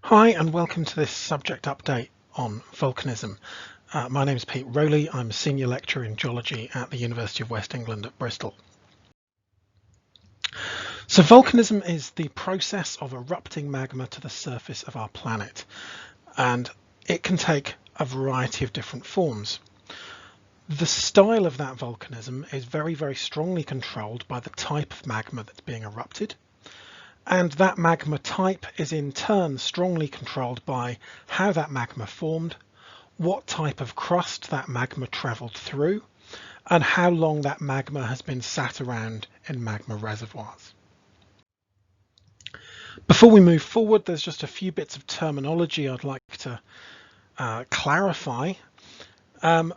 Hi and welcome to this subject update on volcanism. My name is Pete Rowley. I'm a senior lecturer in geology at the University of West England at Bristol. So volcanism is the process of erupting magma to the surface of our planet, and it can take a variety of different forms. The style of that volcanism is very strongly controlled by the type of magma that's being erupted. And that magma type is in turn strongly controlled by how that magma formed, what type of crust that magma traveled through, and how long that magma has been sat around in magma reservoirs. Before we move forward, there's just a few bits of terminology I'd like to clarify. The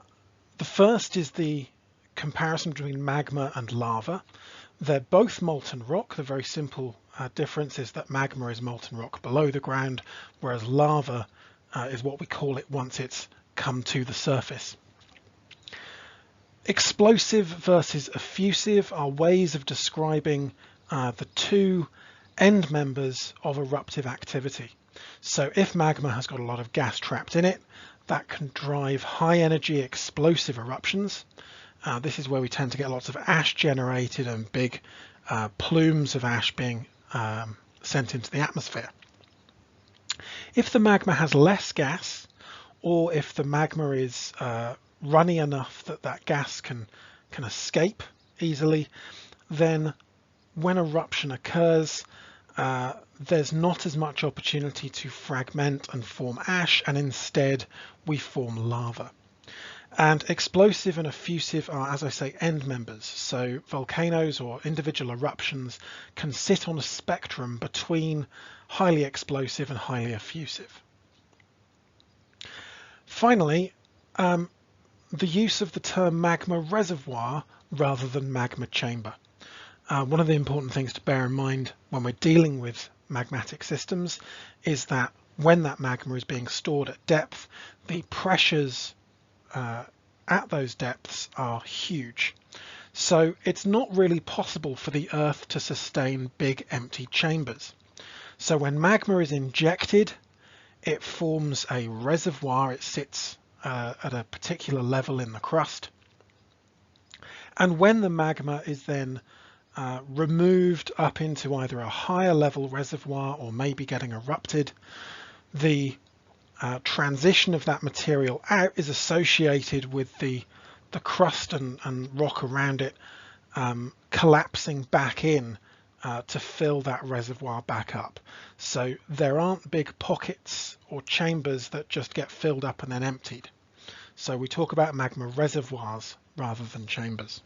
first is the comparison between magma and lava. They're both molten rock. The very simple difference is that magma is molten rock below the ground, whereas lava is what we call it once it's come to the surface. Explosive versus effusive are ways of describing the two end members of eruptive activity. So if magma has got a lot of gas trapped in it, that can drive high energy explosive eruptions. This is where we tend to get lots of ash generated and big plumes of ash being sent into the atmosphere. If the magma has less gas, or if the magma is runny enough that that gas can escape easily, then when eruption occurs, there's not as much opportunity to fragment and form ash, and instead we form lava. And explosive and effusive are, as I say, end members. So volcanoes or individual eruptions can sit on a spectrum between highly explosive and highly effusive. Finally, the use of the term magma reservoir rather than magma chamber. One of the important things to bear in mind when we're dealing with magmatic systems is that when that magma is being stored at depth, the pressures at those depths are huge. So it's not really possible for the Earth to sustain big empty chambers. So when magma is injected, it forms a reservoir. It sits at a particular level in the crust. And when the magma is then removed up into either a higher level reservoir or maybe getting erupted, the transition of that material out is associated with the crust and rock around it collapsing back in to fill that reservoir back up. So there aren't big pockets or chambers that just get filled up and then emptied. So we talk about magma reservoirs rather than chambers.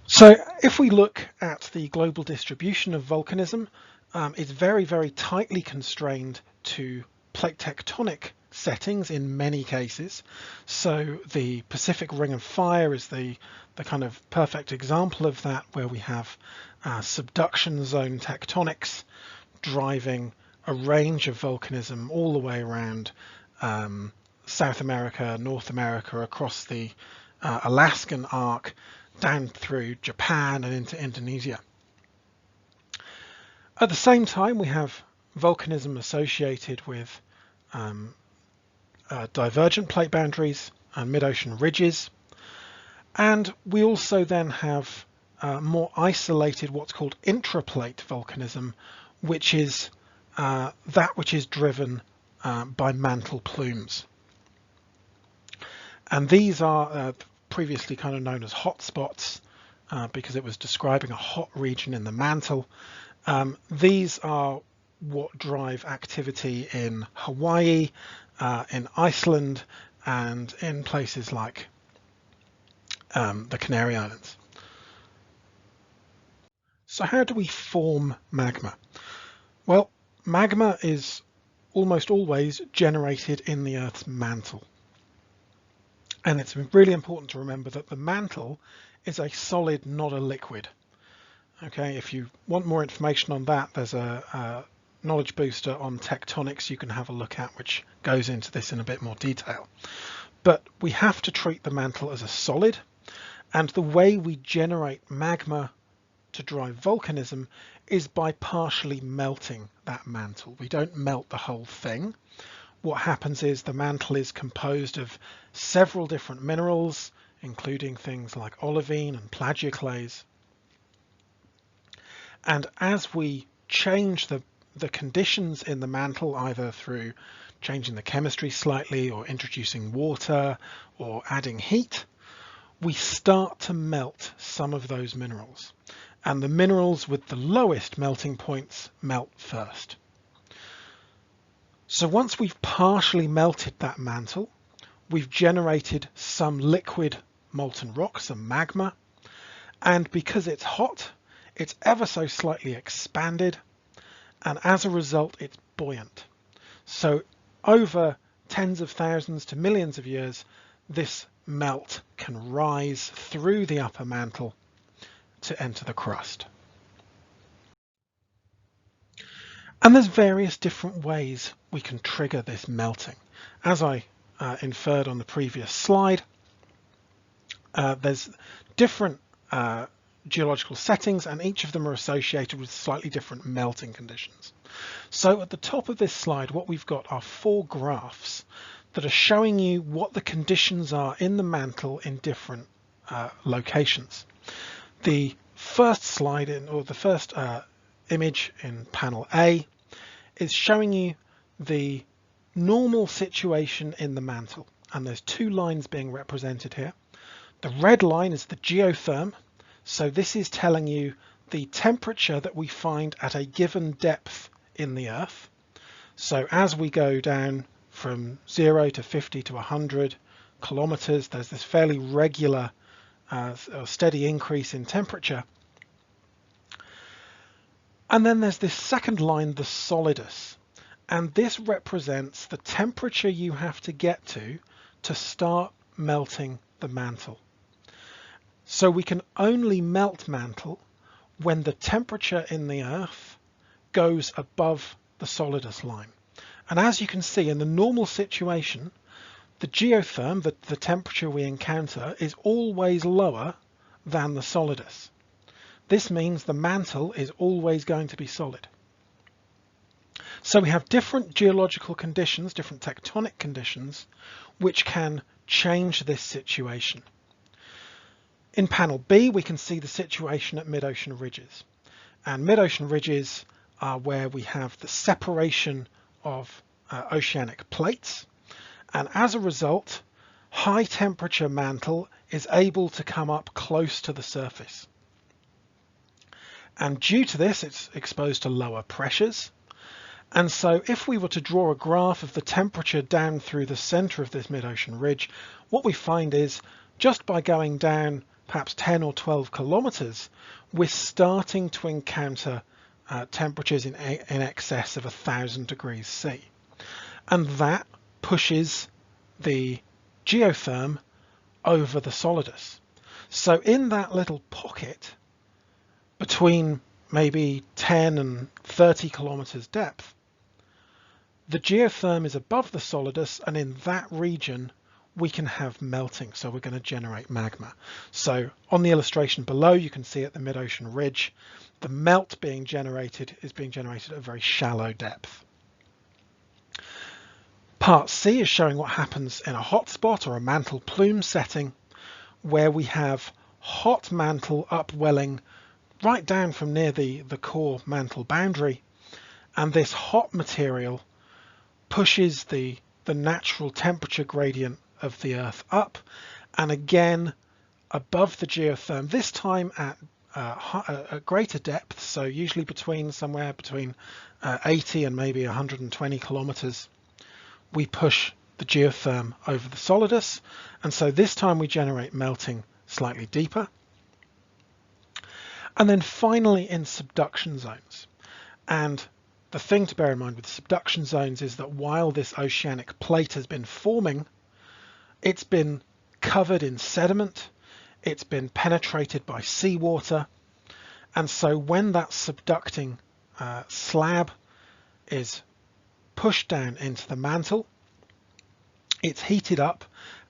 So if we look at the global distribution of volcanism, it's very tightly constrained to plate tectonic settings in many cases. So the Pacific Ring of Fire is the kind of perfect example of that, where we have subduction zone tectonics driving a range of volcanism all the way around South America, North America, across the Alaskan arc, down through Japan and into Indonesia. At the same time, we have volcanism associated with divergent plate boundaries and mid-ocean ridges. And we also then have more isolated what's called intraplate volcanism, which is that which is driven by mantle plumes. And these are previously kind of known as hotspots because it was describing a hot region in the mantle. These are what drive activity in Hawaii, in Iceland, and in places like the Canary Islands. So how do we form magma? Well, magma is almost always generated in the Earth's mantle. And it's really important to remember that the mantle is a solid, not a liquid. Okay, if you want more information on that, there's a knowledge booster on tectonics you can have a look at, which goes into this in a bit more detail. But we have to treat the mantle as a solid, and the way we generate magma to drive volcanism is by partially melting that mantle. We don't melt the whole thing. What happens is the mantle is composed of several different minerals, including things like olivine and plagioclase. And as we change the conditions in the mantle, either through changing the chemistry slightly or introducing water or adding heat, we start to melt some of those minerals. And the minerals with the lowest melting points melt first. So once we've partially melted that mantle, we've generated some liquid molten rock, some magma. And because it's hot, it's ever so slightly expanded. And as a result, it's buoyant. So over tens of thousands to millions of years, this melt can rise through the upper mantle to enter the crust. And there's various different ways we can trigger this melting. As I inferred on the previous slide, there's different geological settings, and each of them are associated with slightly different melting conditions. So at the top of this slide, what we've got are 4 graphs that are showing you what the conditions are in the mantle in different locations. The first slide or the first image in panel A is showing you the normal situation in the mantle, and there's 2 lines being represented here. The red line is the geotherm, so this is telling you the temperature that we find at a given depth in the earth. So as we go down from 0 to 50 to 100 kilometers, there's this fairly regular steady increase in temperature. And then there's this second line, the solidus, and this represents the temperature you have to get to start melting the mantle. So we can only melt mantle when the temperature in the earth goes above the solidus line. And as you can see, in the normal situation, the geotherm, the temperature we encounter, is always lower than the solidus. This means the mantle is always going to be solid. So we have different geological conditions, different tectonic conditions, which can change this situation. In panel B, we can see the situation at mid-ocean ridges. And mid-ocean ridges are where we have the separation of oceanic plates. And as a result, high temperature mantle is able to come up close to the surface. And due to this, it's exposed to lower pressures. And so if we were to draw a graph of the temperature down through the center of this mid-ocean ridge, what we find is just by going down perhaps 10 or 12 kilometers, we're starting to encounter temperatures in excess of 1,000 degrees C. And that pushes the geotherm over the solidus. So in that little pocket between maybe 10 and 30 kilometers depth, the geotherm is above the solidus, and in that region we can have melting, so we're going to generate magma. So on the illustration below, you can see at the mid-ocean ridge, the melt being generated is being generated at a very shallow depth. Part C is showing what happens in a hotspot or a mantle plume setting, where we have hot mantle upwelling right down from near the core mantle boundary, and this hot material pushes the natural temperature gradient of the Earth up, and again above the geotherm, this time at a greater depth, so usually somewhere between 80 and maybe 120 kilometers, we push the geotherm over the solidus, and so this time we generate melting slightly deeper. And then finally in subduction zones. And the thing to bear in mind with subduction zones is that while this oceanic plate has been forming, it's been covered in sediment, it's been penetrated by seawater, and so when that subducting slab is pushed down into the mantle, it's heated up,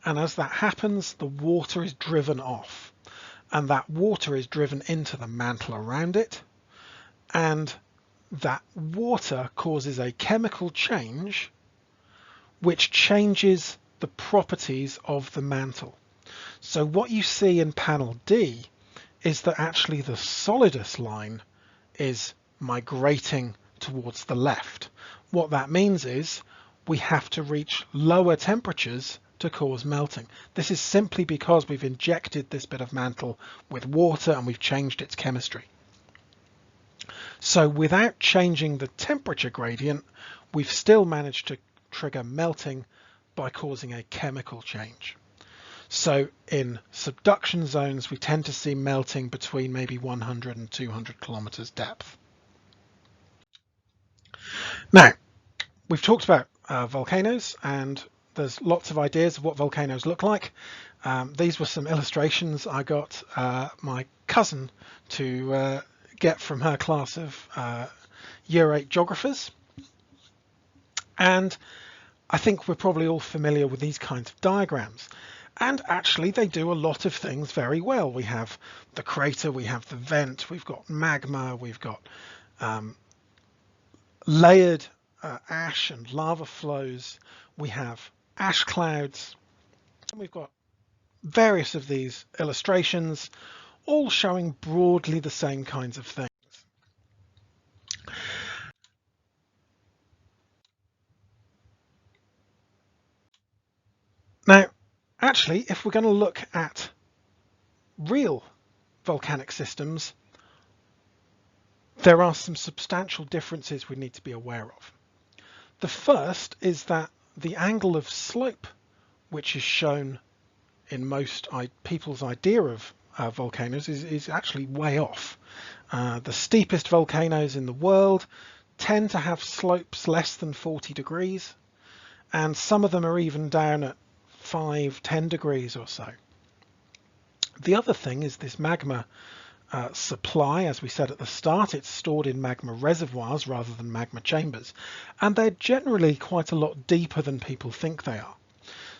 and as that happens, the water is driven off. and that water is driven into the mantle around it, and that water causes a chemical change which changes the properties of the mantle. So what you see in panel D is that actually the solidus line is migrating towards the left. What that means is we have to reach lower temperatures to cause melting. This is simply because we've injected this bit of mantle with water and we've changed its chemistry. So without changing the temperature gradient, we've still managed to trigger melting by causing a chemical change. So in subduction zones, we tend to see melting between maybe 100 and 200 kilometers depth. Now, we've talked about volcanoes, and there's lots of ideas of what volcanoes look like. These were some illustrations I got my cousin to get from her class of Year 8 geographers. And I think we're probably all familiar with these kinds of diagrams. And actually they do a lot of things very well. We have the crater, we have the vent, we've got magma, we've got layered ash and lava flows, we have ash clouds, and we've got various of these illustrations all showing broadly the same kinds of things. Now, actually, if we're going to look at real volcanic systems, there are some substantial differences we need to be aware of. The first is that the angle of slope, which is shown in most people's idea of volcanoes, is actually way off. The steepest volcanoes in the world tend to have slopes less than 40 degrees, and some of them are even down at 5-10 degrees or so. The other thing is this magma supply. As we said at the start, it's stored in magma reservoirs rather than magma chambers, and they're generally quite a lot deeper than people think they are.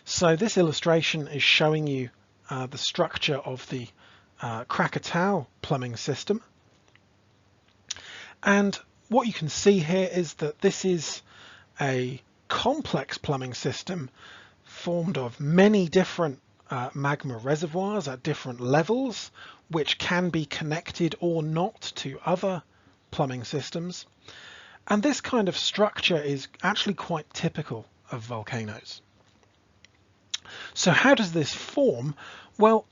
So this illustration is showing you the structure of the Krakatoa plumbing system, and what you can see here is that this is a complex plumbing system formed of many different magma reservoirs at different levels, which can be connected or not to other plumbing systems. And this kind of structure is actually quite typical of volcanoes. So how does this form? Well,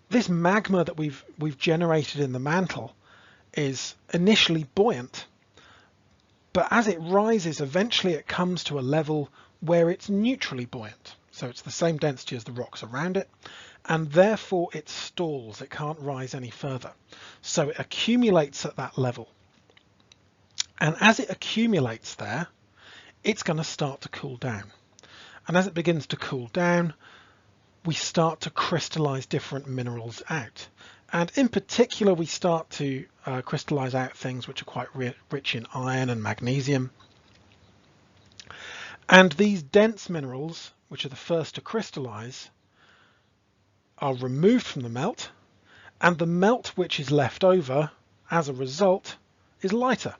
this magma that we've generated in the mantle is initially buoyant, but as it rises, eventually it comes to a level where it's neutrally buoyant. So it's the same density as the rocks around it, and therefore it stalls. It can't rise any further. So it accumulates at that level. And as it accumulates there, it's going to start to cool down. And as it begins to cool down, we start to crystallize different minerals out. And in particular, we start to crystallize out things which are quite rich in iron and magnesium. And these dense minerals, which are the first to crystallize, are removed from the melt, and the melt which is left over as a result is lighter.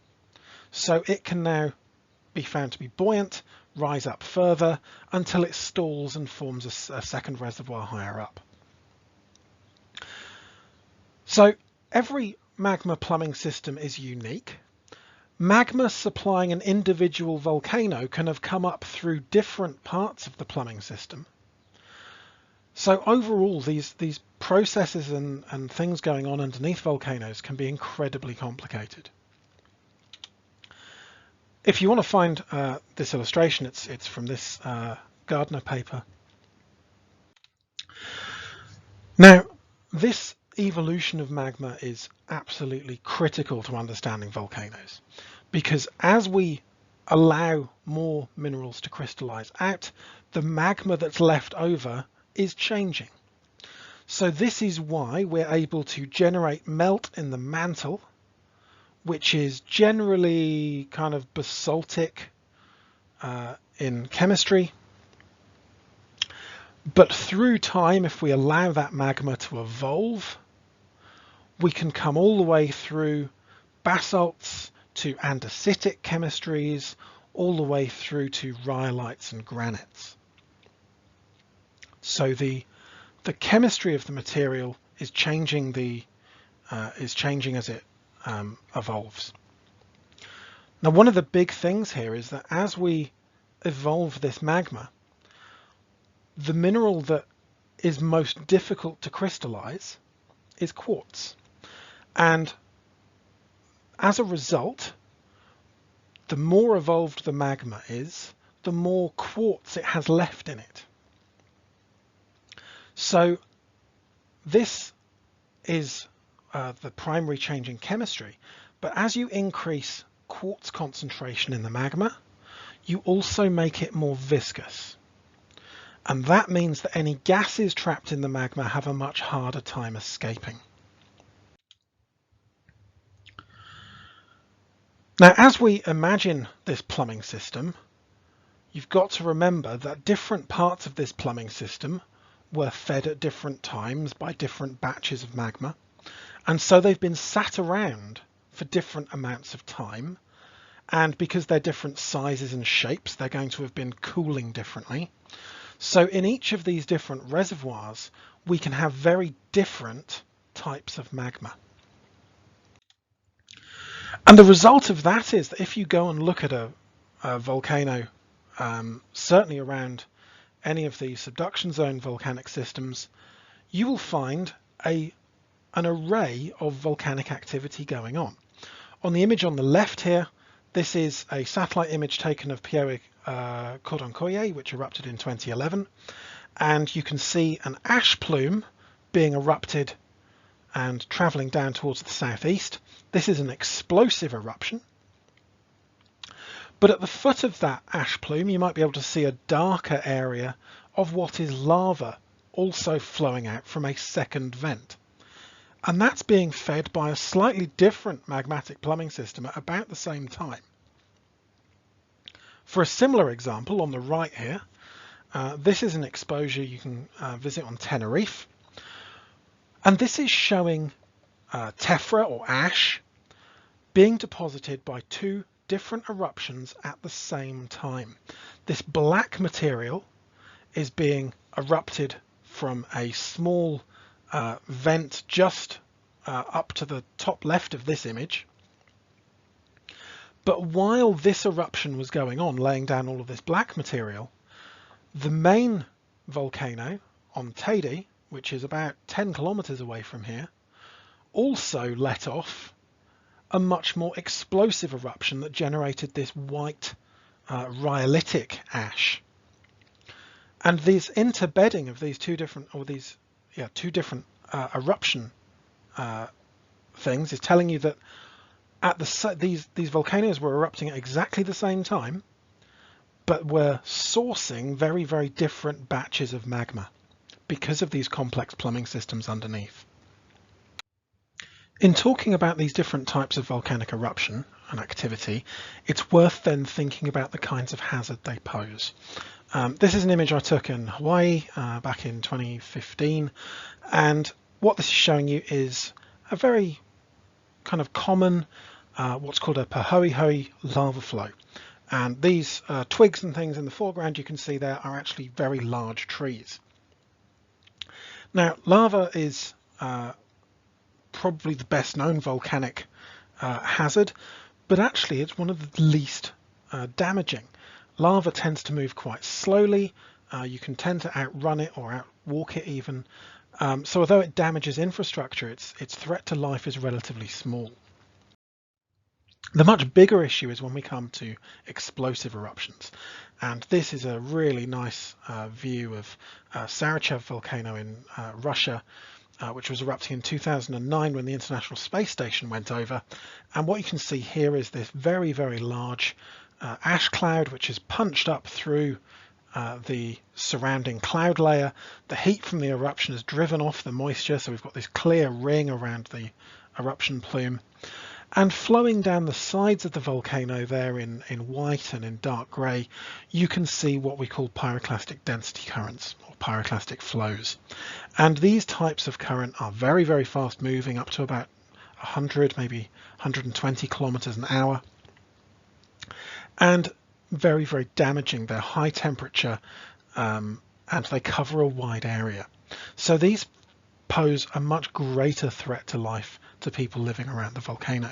So it can now be found to be buoyant, rise up further until it stalls and forms a second reservoir higher up. So every magma plumbing system is unique. Magma supplying an individual volcano can have come up through different parts of the plumbing system. So overall, these processes and things going on underneath volcanoes can be incredibly complicated. If you want to find this illustration, it's from this Gardner paper. Now, this evolution of magma is absolutely critical to understanding volcanoes, because as we allow more minerals to crystallize out, the magma that's left over is changing. So this is why we're able to generate melt in the mantle, which is generally kind of basaltic in chemistry. But through time, if we allow that magma to evolve, we can come all the way through basalts to andesitic chemistries, all the way through to rhyolites and granites. So the chemistry of the material is changing as it evolves. Now, one of the big things here is that as we evolve this magma, the mineral that is most difficult to crystallize is quartz. And as a result, the more evolved the magma is, the more quartz it has left in it. So this is the primary change in chemistry. But as you increase quartz concentration in the magma, you also make it more viscous. And that means that any gases trapped in the magma have a much harder time escaping. Now, as we imagine this plumbing system, you've got to remember that different parts of this plumbing system were fed at different times by different batches of magma. And so they've been sat around for different amounts of time. And because they're different sizes and shapes, they're going to have been cooling differently. So in each of these different reservoirs, we can have very different types of magma. And the result of that is that if you go and look at a volcano, certainly around any of the subduction zone volcanic systems, you will find an array of volcanic activity going on. On the image on the left here, this is a satellite image taken of Pieve Cordoncoyer, which erupted in 2011. And you can see an ash plume being erupted and traveling down towards the southeast. This is an explosive eruption. But at the foot of that ash plume, you might be able to see a darker area of what is lava also flowing out from a second vent. And that's being fed by a slightly different magmatic plumbing system at about the same time. For a similar example, on the right here, this is an exposure you can visit on Tenerife. And this is showing tephra or ash being deposited by two different eruptions at the same time. This black material is being erupted from a small vent just up to the top left of this image. But while this eruption was going on, laying down all of this black material, the main volcano on Teide, which is about 10 kilometers away from here, also let off a much more explosive eruption that generated this white rhyolitic ash. And this interbedding of these two different eruption things is telling you that these volcanoes were erupting at exactly the same time, but were sourcing very, very different batches of magma because of these complex plumbing systems underneath. In talking about these different types of volcanic eruption and activity, it's worth then thinking about the kinds of hazard they pose. This is an image I took in Hawaii back in 2015, and what this is showing you is a very kind of common what's called a pahoehoe lava flow. And these twigs and things in the foreground you can see there are actually very large trees. Now, lava is probably the best known volcanic hazard, but actually it's one of the least damaging. Lava tends to move quite slowly. You can tend to outrun it or outwalk it even. So although it damages infrastructure, its threat to life is relatively small. The much bigger issue is when we come to explosive eruptions. And this is a really nice view of Sarychev volcano in Russia, which was erupting in 2009 when the International Space Station went over. And what you can see here is this very, very large ash cloud, which is punched up through the surrounding cloud layer. The heat from the eruption has driven off the moisture, so we've got this clear ring around the eruption plume. And flowing down the sides of the volcano there in white and in dark grey, you can see what we call pyroclastic density currents or pyroclastic flows. And these types of current are very, very fast moving, up to about 100, maybe 120 kilometers an hour. And very, very damaging. They're high temperature and they cover a wide area. So these pose a much greater threat to life to people living around the volcano.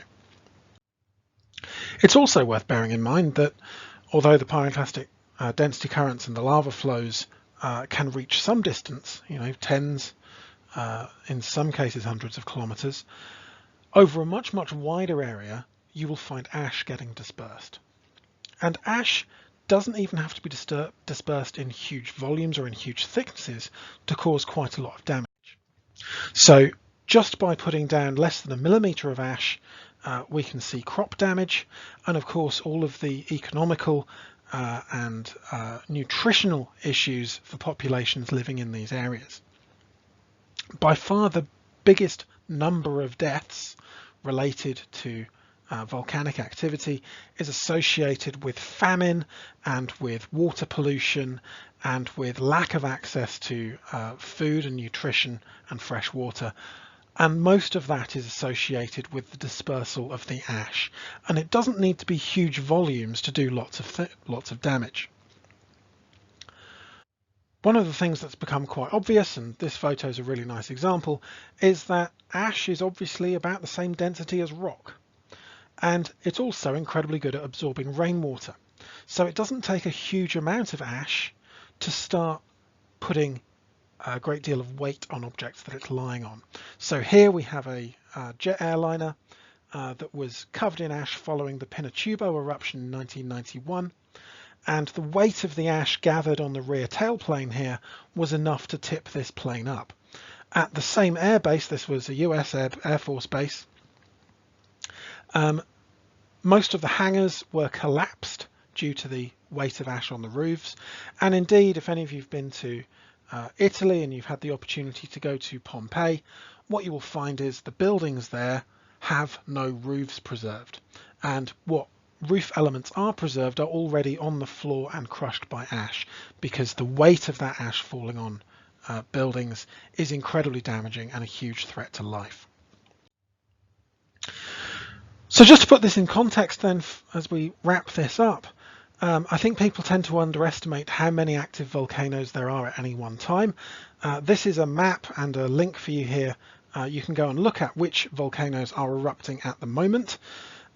It's also worth bearing in mind that although the pyroclastic density currents and the lava flows can reach some distance, tens, in some cases hundreds of kilometers, over a much, much wider area, you will find ash getting dispersed. And ash doesn't even have to be dispersed in huge volumes or in huge thicknesses to cause quite a lot of damage. So just by putting down less than a millimetre of ash, we can see crop damage, and of course all of the economical and nutritional issues for populations living in these areas. By far the biggest number of deaths related to volcanic activity is associated with famine and with water pollution and with lack of access to food and nutrition and fresh water. And most of that is associated with the dispersal of the ash. And it doesn't need to be huge volumes to do lots of damage. One of the things that's become quite obvious, and this photo is a really nice example, is that ash is obviously about the same density as rock. And it's also incredibly good at absorbing rainwater. So it doesn't take a huge amount of ash to start putting a great deal of weight on objects that it's lying on. So here we have a jet airliner that was covered in ash following the Pinatubo eruption in 1991. And the weight of the ash gathered on the rear tailplane here was enough to tip this plane up. At the same airbase, this was a US Air Force base, most of the hangars were collapsed due to the weight of ash on the roofs. And indeed, if any of you have been to Italy and you've had the opportunity to go to Pompeii, what you will find is the buildings there have no roofs preserved. And what roof elements are preserved are already on the floor and crushed by ash, because the weight of that ash falling on buildings is incredibly damaging and a huge threat to life. So just to put this in context then, as we wrap this up, I think people tend to underestimate how many active volcanoes there are at any one time. This is a map and a link for you here. You can go and look at which volcanoes are erupting at the moment.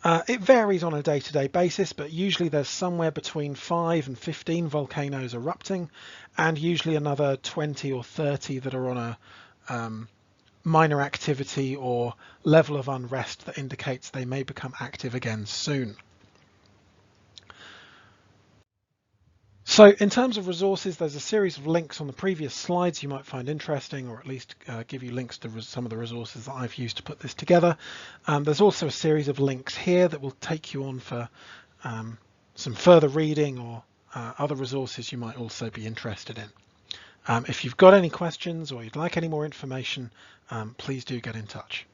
It varies on a day-to-day basis, but usually there's somewhere between 5 and 15 volcanoes erupting, and usually another 20 or 30 that are on a minor activity or level of unrest that indicates they may become active again soon. So in terms of resources, there's a series of links on the previous slides you might find interesting, or at least give you links to some of the resources that I've used to put this together. There's also a series of links here that will take you on for some further reading or other resources you might also be interested in. If you've got any questions or you'd like any more information, please do get in touch.